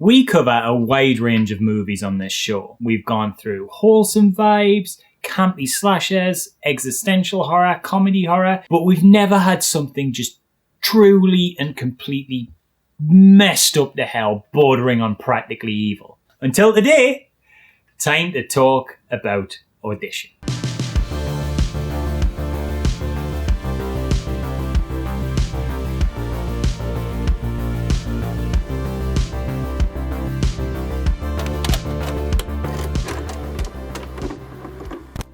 We cover a wide range of movies on this show. We've gone through wholesome vibes, campy slashers, existential horror, comedy horror, but we've never had something just truly and completely messed up to hell, bordering on practically evil. Until today, time to talk about Audition.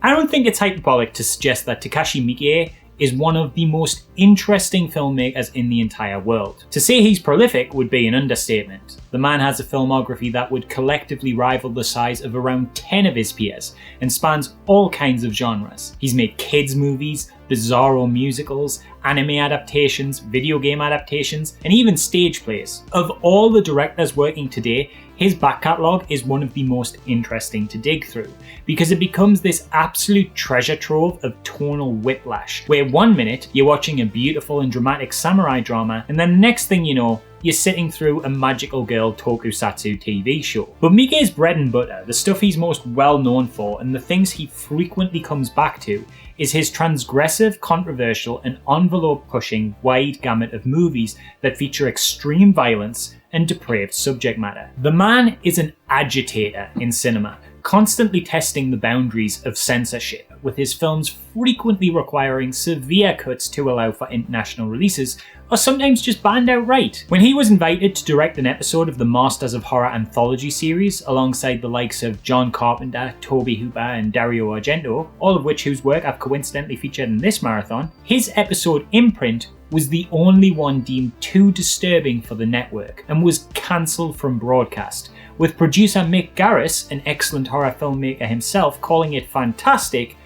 I don't think it's hyperbolic to suggest that Takashi Miike is one of the most interesting filmmakers in the entire world. To say he's prolific would be an understatement. The man has a filmography that would collectively rival the size of around 10 of his peers and spans all kinds of genres. He's made kids movies, bizarro musicals, anime adaptations, video game adaptations, and even stage plays. Of all the directors working today, his back catalogue is one of the most interesting to dig through, because it becomes this absolute treasure trove of tonal whiplash, where 1 minute you're watching a beautiful and dramatic samurai drama, and then the next thing you know, you're sitting through a magical girl tokusatsu TV show. But Miike's bread and butter, the stuff he's most well known for, and the things he frequently comes back to, is his transgressive, controversial, and envelope-pushing wide gamut of movies that feature extreme violence and depraved subject matter. The man is an agitator in cinema, constantly testing the boundaries of censorship, with his films frequently requiring severe cuts to allow for international releases, or sometimes just banned outright. When he was invited to direct an episode of the Masters of Horror anthology series alongside the likes of John Carpenter, Tobe Hooper, and Dario Argento, all of whose work I've coincidentally featured in this marathon, his episode Imprint was the only one deemed too disturbing for the network and was cancelled from broadcast, with producer Mick Garris, an excellent horror filmmaker himself, calling it fantastic,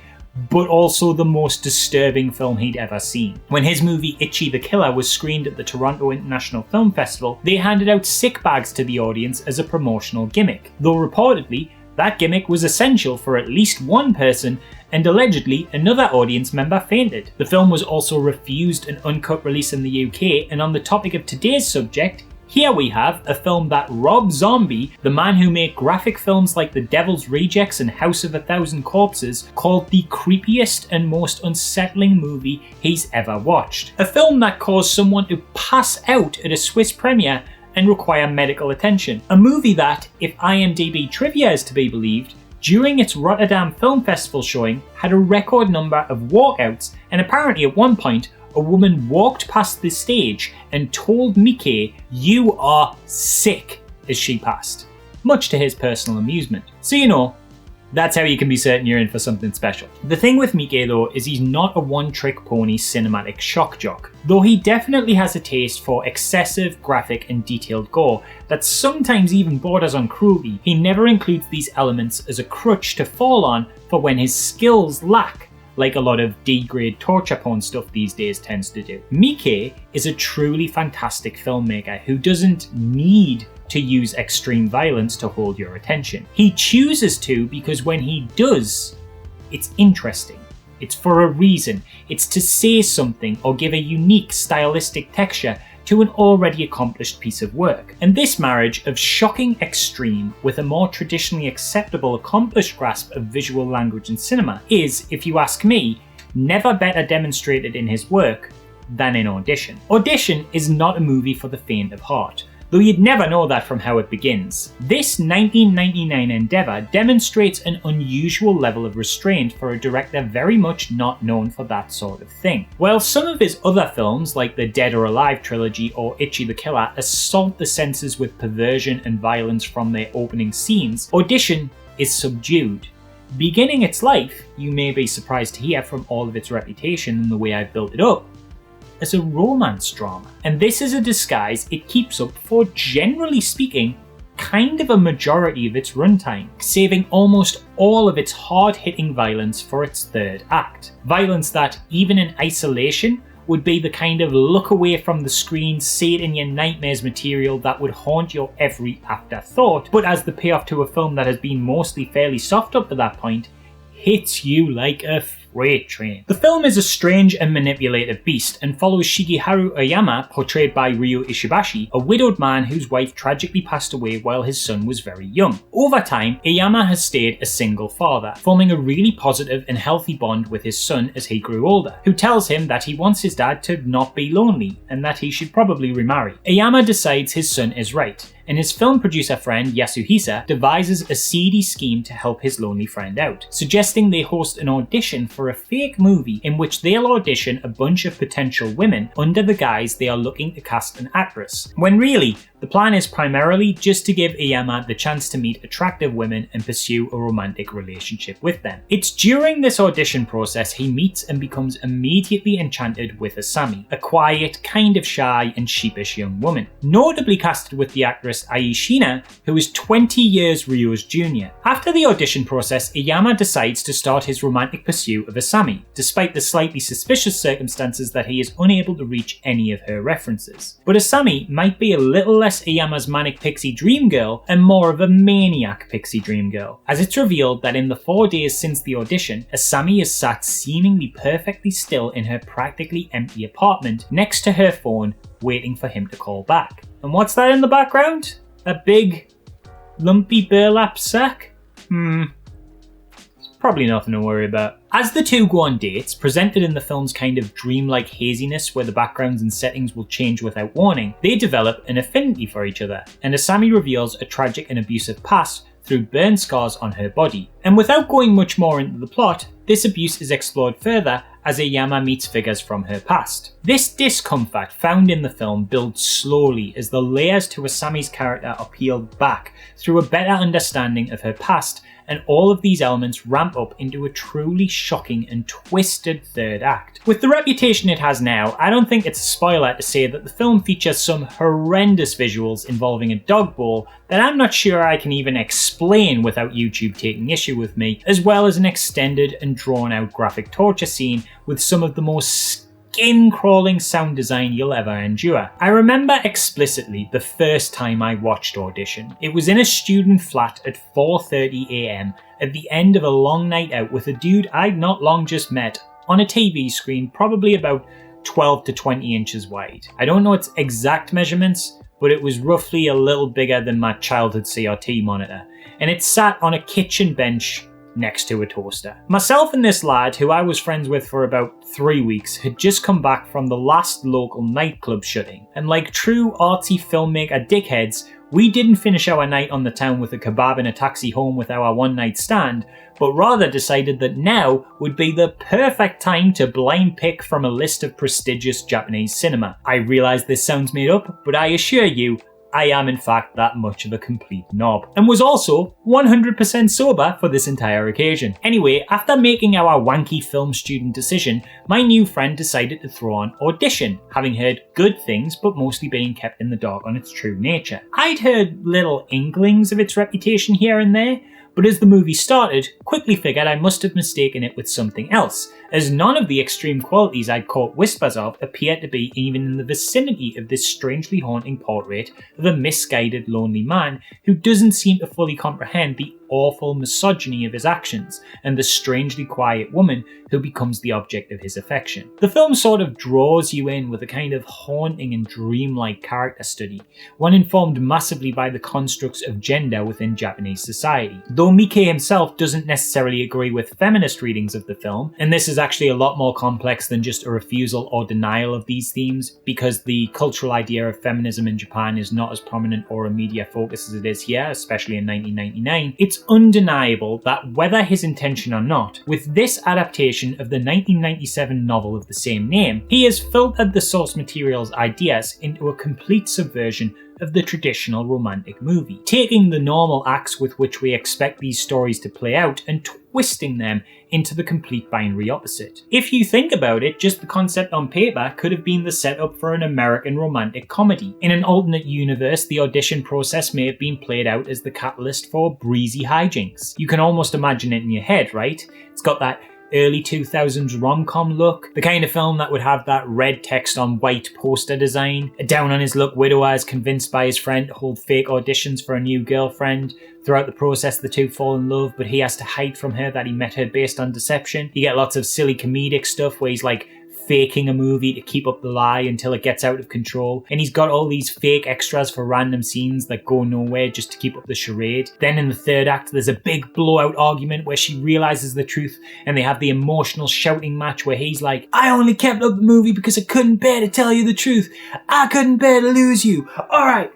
but also the most disturbing film he'd ever seen. When his movie Ichi the Killer was screened at the Toronto International Film Festival, they handed out sick bags to the audience as a promotional gimmick, though reportedly that gimmick was essential for at least one person, and allegedly another audience member fainted. The film was also refused an uncut release in the UK, and on the topic of today's subject, here we have a film that Rob Zombie, the man who made graphic films like The Devil's Rejects and House of a Thousand Corpses, called the creepiest and most unsettling movie he's ever watched. A film that caused someone to pass out at a Swiss premiere and require medical attention. A movie that, if IMDb trivia is to be believed, during its Rotterdam Film Festival showing had a record number of walkouts, and apparently at one point a woman walked past the stage and told Miike, "You are sick," as she passed, much to his personal amusement. So you know, that's how you can be certain you're in for something special. The thing with Miike though is he's not a one-trick pony cinematic shock jock, though he definitely has a taste for excessive, graphic and detailed gore that sometimes even borders on cruelty. He never includes these elements as a crutch to fall on for when his skills lack, like a lot of D-grade torture porn stuff these days tends to do. Miike is a truly fantastic filmmaker who doesn't need to use extreme violence to hold your attention. He chooses to because when he does, it's interesting. It's for a reason. It's to say something or give a unique stylistic texture to an already accomplished piece of work. And this marriage of shocking extreme with a more traditionally acceptable accomplished grasp of visual language in cinema is, if you ask me, never better demonstrated in his work than in Audition. Audition is not a movie for the faint of heart, though you'd never know that from how it begins. This 1999 endeavour demonstrates an unusual level of restraint for a director very much not known for that sort of thing. While some of his other films, like the Dead or Alive trilogy or Ichi the Killer, assault the senses with perversion and violence from their opening scenes, Audition is subdued. Beginning its life, you may be surprised to hear from all of its reputation and the way I've built it up, as a romance drama. And this is a disguise it keeps up for, generally speaking, kind of a majority of its runtime, saving almost all of its hard-hitting violence for its third act. Violence that, even in isolation, would be the kind of look away from the screen, see it in your nightmares material that would haunt your every afterthought, but as the payoff to a film that has been mostly fairly soft up to that point, hits you like a freight train. The film is a strange and manipulative beast and follows Shigeharu Oyama, portrayed by Ryo Ishibashi, a widowed man whose wife tragically passed away while his son was very young. Over time, Oyama has stayed a single father, forming a really positive and healthy bond with his son as he grew older, who tells him that he wants his dad to not be lonely and that he should probably remarry. Oyama decides his son is right, and his film producer friend Yasuhisa devises a seedy scheme to help his lonely friend out, suggesting they host an audition for a fake movie in which they'll audition a bunch of potential women under the guise they are looking to cast an actress, when really, the plan is primarily just to give Oyama the chance to meet attractive women and pursue a romantic relationship with them. It's during this audition process he meets and becomes immediately enchanted with Asami, a quiet, kind of shy and sheepish young woman, notably casted with the actress Ai Shina, who is 20 years Ryo's junior. After the audition process, Oyama decides to start his romantic pursuit of Asami, despite the slightly suspicious circumstances that he is unable to reach any of her references. But Asami might be a little less Oyama's manic pixie dream girl and more of a maniac pixie dream girl, as it's revealed that in the 4 days since the audition, Asami is sat seemingly perfectly still in her practically empty apartment next to her phone, waiting for him to call back. And what's that in the background? A big, lumpy burlap sack? It's probably nothing to worry about. As the two go on dates, presented in the film's kind of dreamlike haziness where the backgrounds and settings will change without warning, they develop an affinity for each other, and Asami reveals a tragic and abusive past through burn scars on her body. And without going much more into the plot, this abuse is explored further as Oyama meets figures from her past. This discomfort found in the film builds slowly as the layers to Asami's character are peeled back through a better understanding of her past, and all of these elements ramp up into a truly shocking and twisted third act. With the reputation it has now, I don't think it's a spoiler to say that the film features some horrendous visuals involving a dog bowl that I'm not sure I can even explain without YouTube taking issue with me, as well as an extended and drawn out graphic torture scene with some of the most skin-crawling sound design you'll ever endure. I remember explicitly the first time I watched Audition. It was in a student flat at 4:30 AM at the end of a long night out with a dude I'd not long just met on a TV screen probably about 12 to 20 inches wide. I don't know its exact measurements, but it was roughly a little bigger than my childhood CRT monitor, and it sat on a kitchen bench next to a toaster. Myself and this lad, who I was friends with for about 3 weeks, had just come back from the last local nightclub shutting, and like true artsy filmmaker dickheads, we didn't finish our night on the town with a kebab and a taxi home with our one night stand, but rather decided that now would be the perfect time to blind pick from a list of prestigious Japanese cinema. I realise this sounds made up, but I assure you, I am in fact that much of a complete knob, and was also 100% sober for this entire occasion. Anyway, after making our wanky film student decision, my new friend decided to throw on Audition, having heard good things but mostly being kept in the dark on its true nature. I'd heard little inklings of its reputation here and there, but as the movie started, quickly figured I must have mistaken it with something else, as none of the extreme qualities I'd caught whispers of appeared to be even in the vicinity of this strangely haunting portrait of a misguided lonely man who doesn't seem to fully comprehend the awful misogyny of his actions and the strangely quiet woman who becomes the object of his affection. The film sort of draws you in with a kind of haunting and dreamlike character study, one informed massively by the constructs of gender within Japanese society. Though Miike himself doesn't necessarily agree with feminist readings of the film, and this is actually a lot more complex than just a refusal or denial of these themes, because the cultural idea of feminism in Japan is not as prominent or a media focus as it is here, especially in 1999, it's undeniable that whether his intention or not, with this adaptation of the 1997 novel of the same name, he has filtered the source material's ideas into a complete subversion of the traditional romantic movie, taking the normal acts with which we expect these stories to play out and twisting them into the complete binary opposite. If you think about it, just the concept on paper could have been the setup for an American romantic comedy. In an alternate universe, the audition process may have been played out as the catalyst for breezy hijinks. You can almost imagine it in your head, right? It's got that early 2000s rom-com look, the kind of film that would have that red text on white poster design, a down-on-his-luck widower is convinced by his friend to hold fake auditions for a new girlfriend. Throughout the process, the two fall in love, but he has to hide from her that he met her based on deception. You get lots of silly comedic stuff where he's like faking a movie to keep up the lie until it gets out of control, and he's got all these fake extras for random scenes that go nowhere just to keep up the charade. Then in the third act, there's a big blowout argument where she realizes the truth, and they have the emotional shouting match where he's like, "I only kept up the movie because I couldn't bear to tell you the truth. I couldn't bear to lose you. Alright,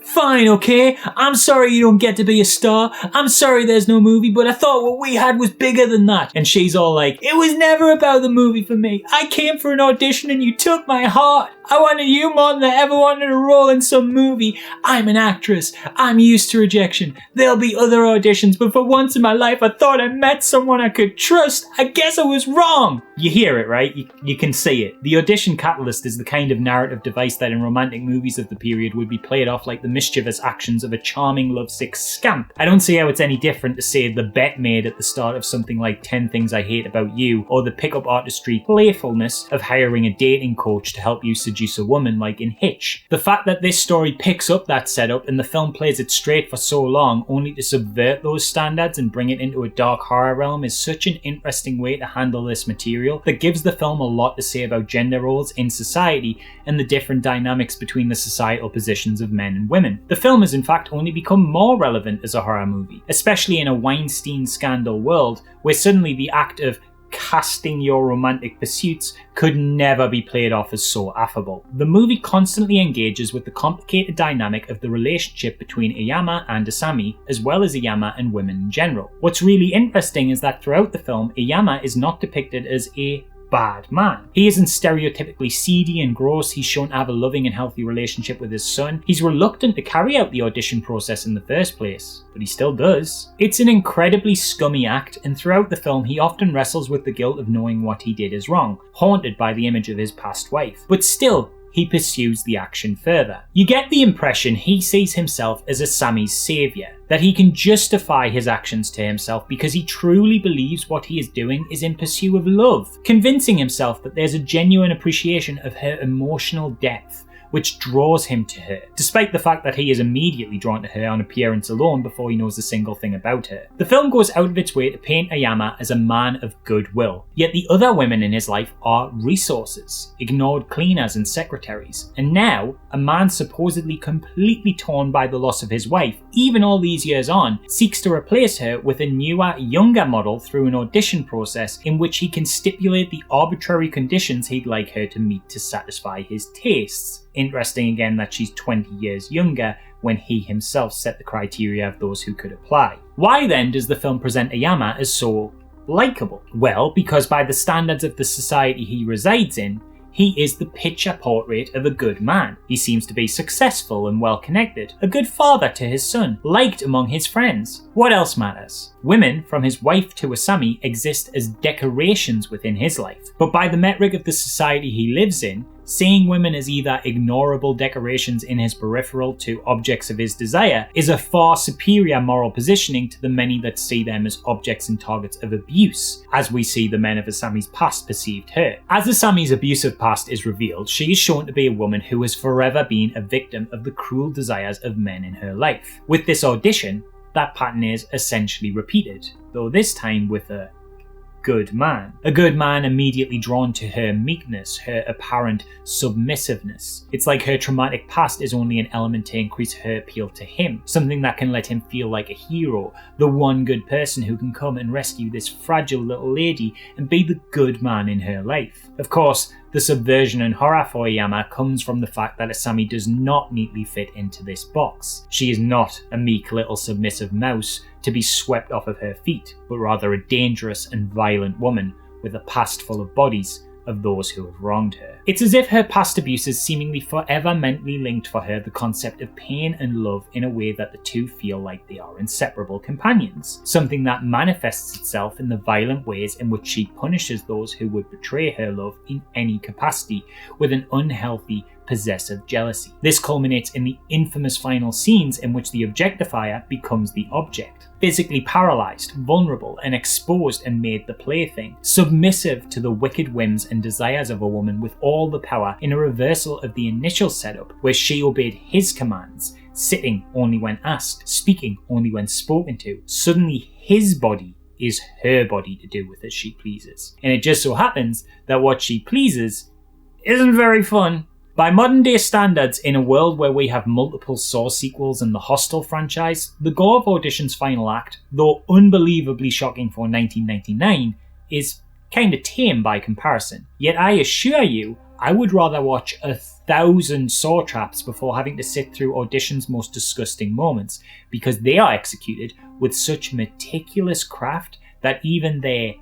Fine, okay? I'm sorry you don't get to be a star. I'm sorry there's no movie, but I thought what we had was bigger than that." And she's all like, "It was never about the movie for me. I came for an audition and you took my heart. I wanted you more than I ever wanted a role in some movie. I'm an actress. I'm used to rejection. There'll be other auditions, but for once in my life I thought I met someone I could trust. I guess I was wrong." You hear it, right? You can see it. The audition catalyst is the kind of narrative device that in romantic movies of the period would be played off like the mischievous actions of a charming lovesick scamp. I don't see how it's any different to say the bet made at the start of something like 10 Things I Hate About You, or the pickup artistry playfulness of hiring a dating coach to help you seduce a woman like in Hitch. The fact that this story picks up that setup and the film plays it straight for so long only to subvert those standards and bring it into a dark horror realm is such an interesting way to handle this material that gives the film a lot to say about gender roles in society and the different dynamics between the societal positions of men and women. The film has in fact only become more relevant as a horror movie, especially in a Weinstein scandal world where suddenly the act of casting your romantic pursuits could never be played off as so affable. The movie constantly engages with the complicated dynamic of the relationship between Iyama and Asami, as well as Iyama and women in general. What's really interesting is that throughout the film, Iyama is not depicted as a bad man. He isn't stereotypically seedy and gross. He's shown to have a loving and healthy relationship with his son. He's reluctant to carry out the audition process in the first place, but he still does. It's an incredibly scummy act, and throughout the film he often wrestles with the guilt of knowing what he did is wrong, haunted by the image of his past wife. But still, he pursues the action further. You get the impression he sees himself as Asami's saviour, that he can justify his actions to himself because he truly believes what he is doing is in pursuit of love, convincing himself that there's a genuine appreciation of her emotional depth, which draws him to her, despite the fact that he is immediately drawn to her on appearance alone before he knows a single thing about her. The film goes out of its way to paint Iyama as a man of goodwill, yet the other women in his life are resources, ignored cleaners and secretaries, and now, a man supposedly completely torn by the loss of his wife, even all these years on, seeks to replace her with a newer, younger model through an audition process in which he can stipulate the arbitrary conditions he'd like her to meet to satisfy his tastes. Interesting again that she's 20 years younger when he himself set the criteria of those who could apply. Why then does the film present Iyama as so likeable? Well, because by the standards of the society he resides in, he is the picture portrait of a good man. He seems to be successful and well connected, a good father to his son, liked among his friends. What else matters? Women, from his wife to Asami, exist as decorations within his life. But by the metric of the society he lives in, seeing women as either ignorable decorations in his peripheral to objects of his desire is a far superior moral positioning to the many that see them as objects and targets of abuse, as we see the men of Asami's past perceived her. As Asami's abusive past is revealed, she is shown to be a woman who has forever been a victim of the cruel desires of men in her life. With this audition, that pattern is essentially repeated, though this time with a good man. A good man immediately drawn to her meekness, her apparent submissiveness. It's like her traumatic past is only an element to increase her appeal to him, something that can let him feel like a hero, the one good person who can come and rescue this fragile little lady and be the good man in her life. Of course, the subversion and horror for Iyama comes from the fact that Asami does not neatly fit into this box. She is not a meek little submissive mouse to be swept off of her feet, but rather a dangerous and violent woman with a past full of bodies of those who have wronged her. It's as if her past abuses seemingly forever mentally linked for her the concept of pain and love in a way that the two feel like they are inseparable companions, something that manifests itself in the violent ways in which she punishes those who would betray her love in any capacity with an unhealthy, possessive jealousy. This culminates in the infamous final scenes in which the objectifier becomes the object. Physically paralysed, vulnerable, and exposed and made the plaything, submissive to the wicked whims and desires of a woman with all the power, in a reversal of the initial setup where she obeyed his commands, sitting only when asked, speaking only when spoken to. Suddenly his body is her body to do with as she pleases. And it just so happens that what she pleases isn't very fun. By modern day standards, in a world where we have multiple Saw sequels and the Hostel franchise, the gore of Audition's final act, though unbelievably shocking for 1999, is kinda tame by comparison. Yet I assure you, I would rather watch 1,000 Saw traps before having to sit through Audition's most disgusting moments, because they are executed with such meticulous craft that even their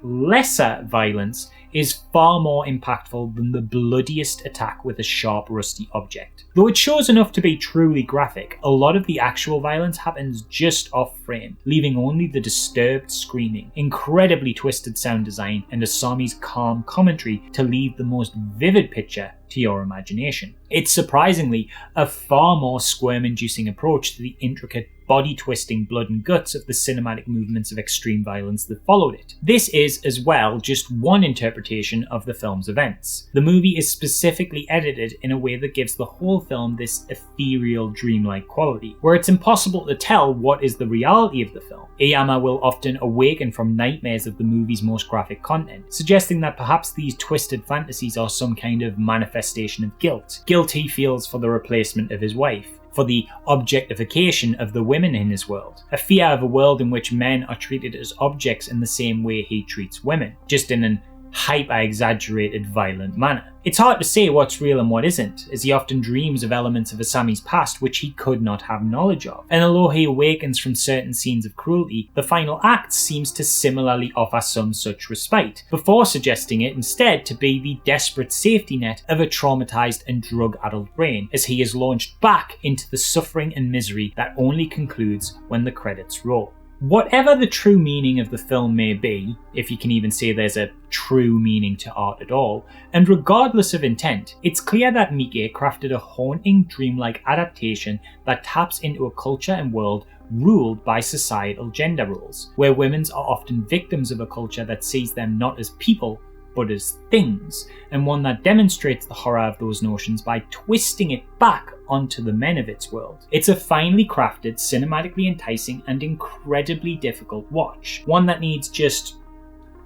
lesser violence is far more impactful than the bloodiest attack with a sharp, rusty object. Though it shows enough to be truly graphic, a lot of the actual violence happens just off frame, leaving only the disturbed screaming, incredibly twisted sound design, and Asami's calm commentary to leave the most vivid picture to your imagination. It's surprisingly a far more squirm-inducing approach to the intricate body-twisting blood and guts of the cinematic movements of extreme violence that followed it. This is, as well, just one interpretation of the film's events. The movie is specifically edited in a way that gives the whole film this ethereal, dreamlike quality, where it's impossible to tell what is the reality of the film. Aoyama will often awaken from nightmares of the movie's most graphic content, suggesting that perhaps these twisted fantasies are some kind of manifestation of guilt. Guilt he feels for the replacement of his wife, for the objectification of the women in his world, a fear of a world in which men are treated as objects in the same way he treats women, just in an hyper-exaggerated, violent manner. It's hard to say what's real and what isn't, as he often dreams of elements of Asami's past which he could not have knowledge of. And although he awakens from certain scenes of cruelty, the final act seems to similarly offer some such respite, before suggesting it instead to be the desperate safety net of a traumatized and drug-addled brain, as he is launched back into the suffering and misery that only concludes when the credits roll. Whatever the true meaning of the film may be, if you can even say there's a true meaning to art at all, and regardless of intent, it's clear that Miike crafted a haunting, dreamlike adaptation that taps into a culture and world ruled by societal gender roles, where women are often victims of a culture that sees them not as people, but as things, and one that demonstrates the horror of those notions by twisting it back onto the men of its world. It's a finely crafted, cinematically enticing, and incredibly difficult watch. One that needs just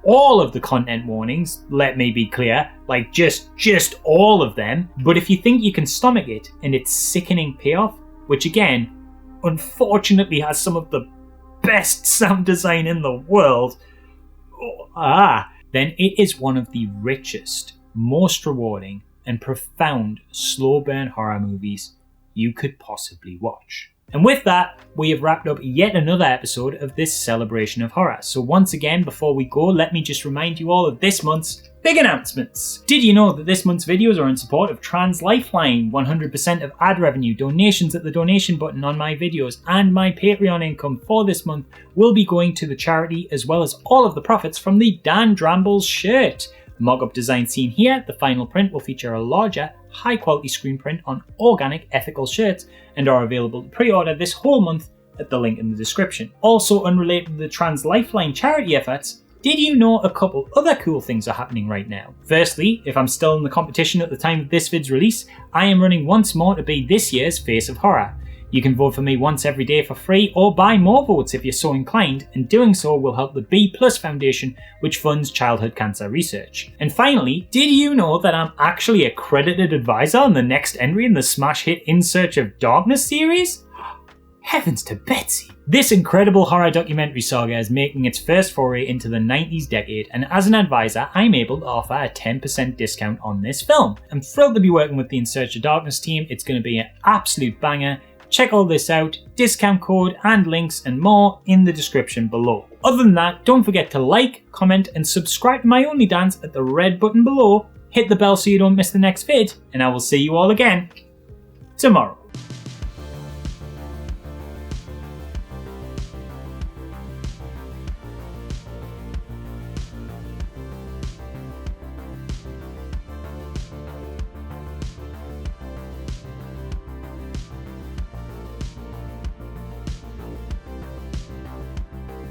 all of the content warnings, let me be clear, like just all of them. But if you think you can stomach it and its sickening payoff, which again, unfortunately has some of the best sound design in the world, then it is one of the richest, most rewarding, and profound slow burn horror movies you could possibly watch. And with that, we have wrapped up yet another episode of this celebration of horror. So once again, before we go, let me just remind you all of this month's big announcements. Did you know that this month's videos are in support of Trans Lifeline? 100% of ad revenue, donations at the donation button on my videos, and my Patreon income for this month will be going to the charity, as well as all of the profits from the Drambles shirt. Mock-up design seen here, the final print will feature a larger, high-quality screen print on organic, ethical shirts, and are available to pre-order this whole month at the link in the description. Also unrelated to the Trans Lifeline charity efforts, did you know a couple other cool things are happening right now? Firstly, if I'm still in the competition at the time of this vid's release, I am running once more to be this year's Face of Horror. You can vote for me once every day for free, or buy more votes if you're so inclined, and doing so will help the B+ Foundation, which funds childhood cancer research. And finally, did you know that I'm actually a credited advisor on the next entry in the smash hit In Search of Darkness series? Heavens to Betsy! This incredible horror documentary saga is making its first foray into the 90s decade, and as an advisor, I'm able to offer a 10% discount on this film. I'm thrilled to be working with the In Search of Darkness team. It's going to be an absolute banger. Check all this out, discount code and links and more in the description below. Other than that, don't forget to like, comment and subscribe to my OnlyDance at the red button below, hit the bell so you don't miss the next vid, and I will see you all again tomorrow.